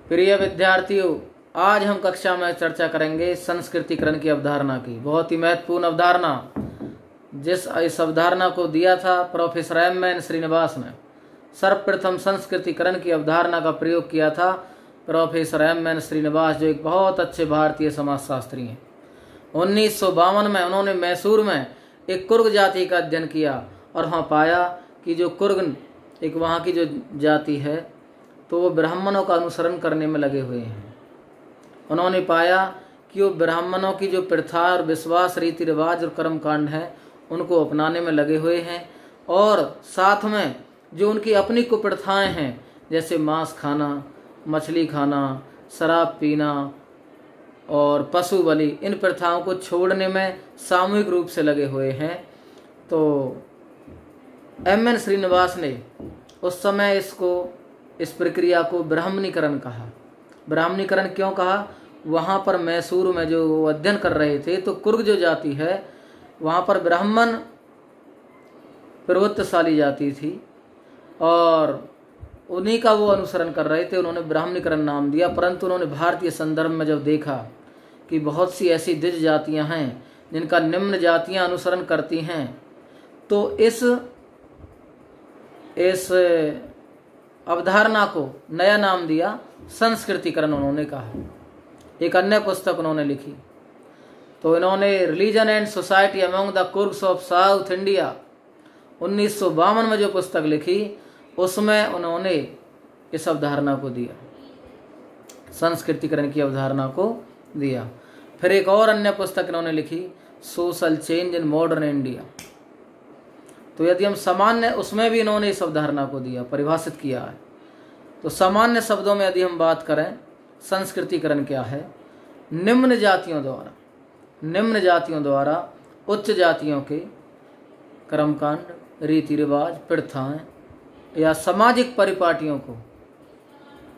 प्रिय विद्यार्थियों, आज हम कक्षा में चर्चा करेंगे संस्कृतिकरण की अवधारणा की। बहुत ही महत्वपूर्ण अवधारणा, इस अवधारणा को दिया था प्रोफेसर एम.एन. श्रीनिवास ने। सर्वप्रथम संस्कृतिकरण की अवधारणा का प्रयोग किया था प्रोफेसर एम.एन. श्रीनिवास, जो एक बहुत अच्छे भारतीय समाजशास्त्री हैं। 1952 में उन्होंने मैसूर में एक कुर्ग जाति का अध्ययन किया और वहाँ पाया कि जो कुर्ग एक वहाँ की जो जाति है तो वो ब्राह्मणों का अनुसरण करने में लगे हुए हैं। उन्होंने पाया कि वो ब्राह्मणों की जो प्रथा और विश्वास, रीति रिवाज और कर्मकांड हैं उनको अपनाने में लगे हुए हैं, और साथ में जो उनकी अपनी कुप्रथाएं हैं, जैसे मांस खाना, मछली खाना, शराब पीना और पशु बलि, इन प्रथाओं को छोड़ने में सामूहिक रूप से लगे हुए हैं। तो एम.एन. श्रीनिवास ने उस समय इस प्रक्रिया को ब्राह्मणीकरण कहा। ब्राह्मणीकरण क्यों कहा? वहाँ पर मैसूर में जो वो अध्ययन कर रहे थे तो कुर्ग जो जाति है वहाँ पर ब्राह्मण प्रभुत्वशाली जाति थी और उन्हीं का वो अनुसरण कर रहे थे। उन्होंने ब्राह्मणीकरण नाम दिया, परंतु उन्होंने भारतीय संदर्भ में जब देखा कि बहुत सी ऐसी द्विज जातियाँ हैं जिनका निम्न जातियाँ अनुसरण करती हैं, तो इस अवधारणा को नया नाम दिया संस्कृतिकरण। उन्होंने कहा, एक अन्य पुस्तक उन्होंने लिखी। तो इन्होंने religion and society among the Coorgs of South India 1952 में जो पुस्तक लिखी, उसमें उन्होंने इस अवधारणा को दिया, संस्कृतिकरण की अवधारणा को दिया। फिर एक और अन्य पुस्तक इन्होंने लिखी, social change in modern India. तो यदि हम सामान्य, उसमें भी इन्होंने इस अवधारणा को दिया, परिभाषित किया है। तो सामान्य शब्दों में यदि हम बात करें, संस्कृतिकरण क्या है? निम्न जातियों द्वारा उच्च जातियों के कर्मकांड, रीति रिवाज, प्रथाएं या सामाजिक परिपाटियों को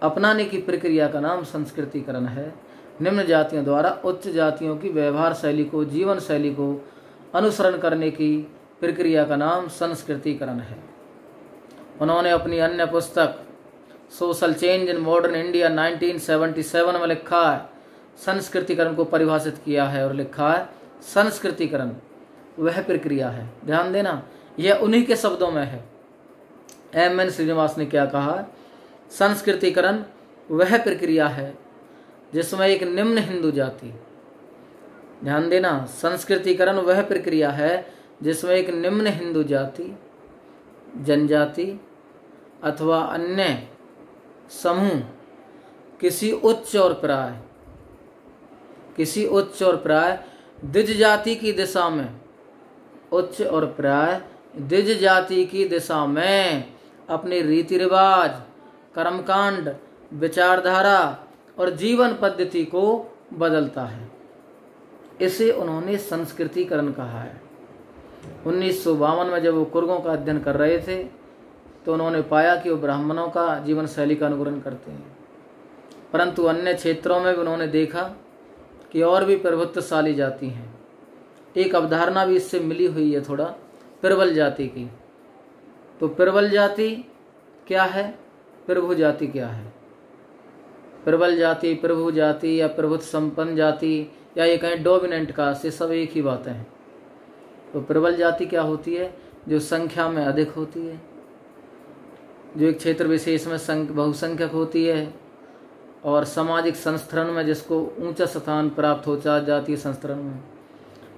अपनाने की प्रक्रिया का नाम संस्कृतिकरण है। निम्न जातियों द्वारा उच्च जातियों की व्यवहार शैली को, जीवन शैली को अनुसरण करने की प्रक्रिया का नाम संस्कृतिकरण है। उन्होंने अपनी अन्य पुस्तक social change in modern India 1977 में लिखा है, संस्कृतिकरण को परिभाषित किया है और लिखा है, संस्कृतिकरण वह प्रक्रिया है। ध्यान देना, यह उन्हीं के शब्दों में है। एम.एन. श्रीनिवास ने क्या कहा? संस्कृतिकरण वह प्रक्रिया है जिसमें एक निम्न हिंदू जाति, ध्यान देना, संस्कृतिकरण वह प्रक्रिया है जिसमें एक निम्न हिंदू जाति, जनजाति अथवा अन्य समूह किसी उच्च और प्राय द्विज जाति की दिशा में, उच्च और प्राय द्विज जाति की दिशा में अपने रीति रिवाज, कर्मकांड, विचारधारा और जीवन पद्धति को बदलता है। इसे उन्होंने संस्कृतिकरण कहा है। 1952 में जब वो कुर्गों का अध्ययन कर रहे थे तो उन्होंने पाया कि वो ब्राह्मणों का जीवन शैली का अनुकरण करते हैं, परंतु अन्य क्षेत्रों में भी उन्होंने देखा कि और भी प्रभुत्वशाली जाति हैं। एक अवधारणा भी इससे मिली हुई है थोड़ा, प्रबल जाति की। तो प्रबल जाति क्या है? प्रभु जाति क्या है? प्रबल जाति, प्रभु जाति या प्रभुत्व संपन्न जाति या ये कहें डोमिनेंट कास्ट, ये सब एक ही बातें हैं। तो प्रबल जाति क्या होती है? जो संख्या में अधिक होती है, जो एक क्षेत्र विशेष में बहुसंख्यक होती है और सामाजिक संस्तरण में जिसको ऊंचा स्थान प्राप्त हो जाती है, संस्तरण में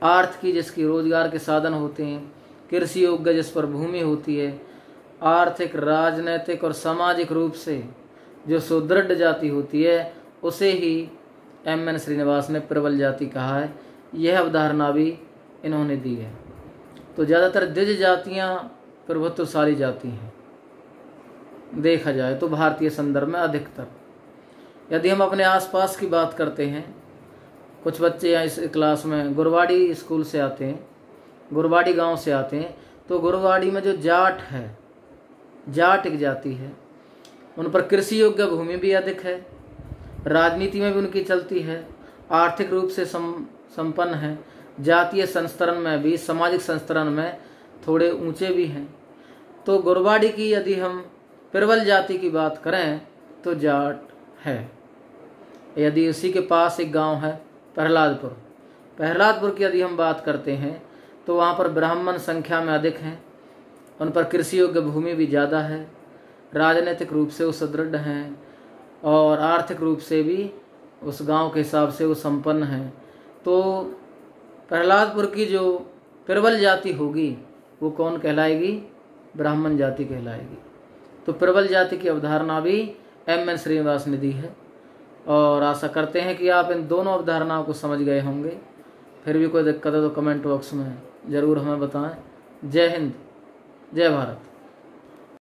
अर्थ की जिसकी रोजगार के साधन होते हैं, कृषि योग्य जिस पर भूमि होती है, आर्थिक, राजनैतिक और सामाजिक रूप से जो सुदृढ़ जाति होती है, उसे ही एम.एन. श्रीनिवास ने प्रबल जाति कहा है। यह अवधारणा भी इन्होंने दी है। तो ज़्यादातर द्विज जातियाँ प्रभुत्वशाली जाति हैं, देखा जाए तो भारतीय संदर्भ में अधिकतर। यदि हम अपने आसपास की बात करते हैं, कुछ बच्चे यहाँ इस क्लास में गुरवाड़ी स्कूल से आते हैं, गुरवाड़ी गांव से आते हैं, तो गुरवाड़ी में जो जाट है, जाट एक जाति है, उन पर कृषि योग्य भूमि भी अधिक है, राजनीति में भी उनकी चलती है, आर्थिक रूप से संपन्न है, जातीय संस्तरण में भी, सामाजिक संस्तरण में थोड़े ऊंचे भी हैं। तो गुरवाड़ी की यदि हम प्रबल जाति की बात करें तो जाट है। यदि उसी के पास एक गांव है प्रहलादपुर, प्रहलादपुर की यदि हम बात करते हैं तो वहाँ पर ब्राह्मण संख्या में अधिक हैं, उन पर कृषि योग्य भूमि भी ज़्यादा है, राजनीतिक रूप से वो सुदृढ़ हैं और आर्थिक रूप से भी उस गांव के हिसाब से वो संपन्न हैं। तो प्रहलादपुर की जो प्रबल जाति होगी वो कौन कहलाएगी? ब्राह्मण जाति कहलाएगी। तो प्रबल जाति की अवधारणा भी एम.एन. श्रीनिवास ने दी है और आशा करते हैं कि आप इन दोनों अवधारणाओं को समझ गए होंगे। फिर भी कोई दिक्कत है तो कमेंट बॉक्स में ज़रूर हमें बताएं। जय हिंद, जय भारत।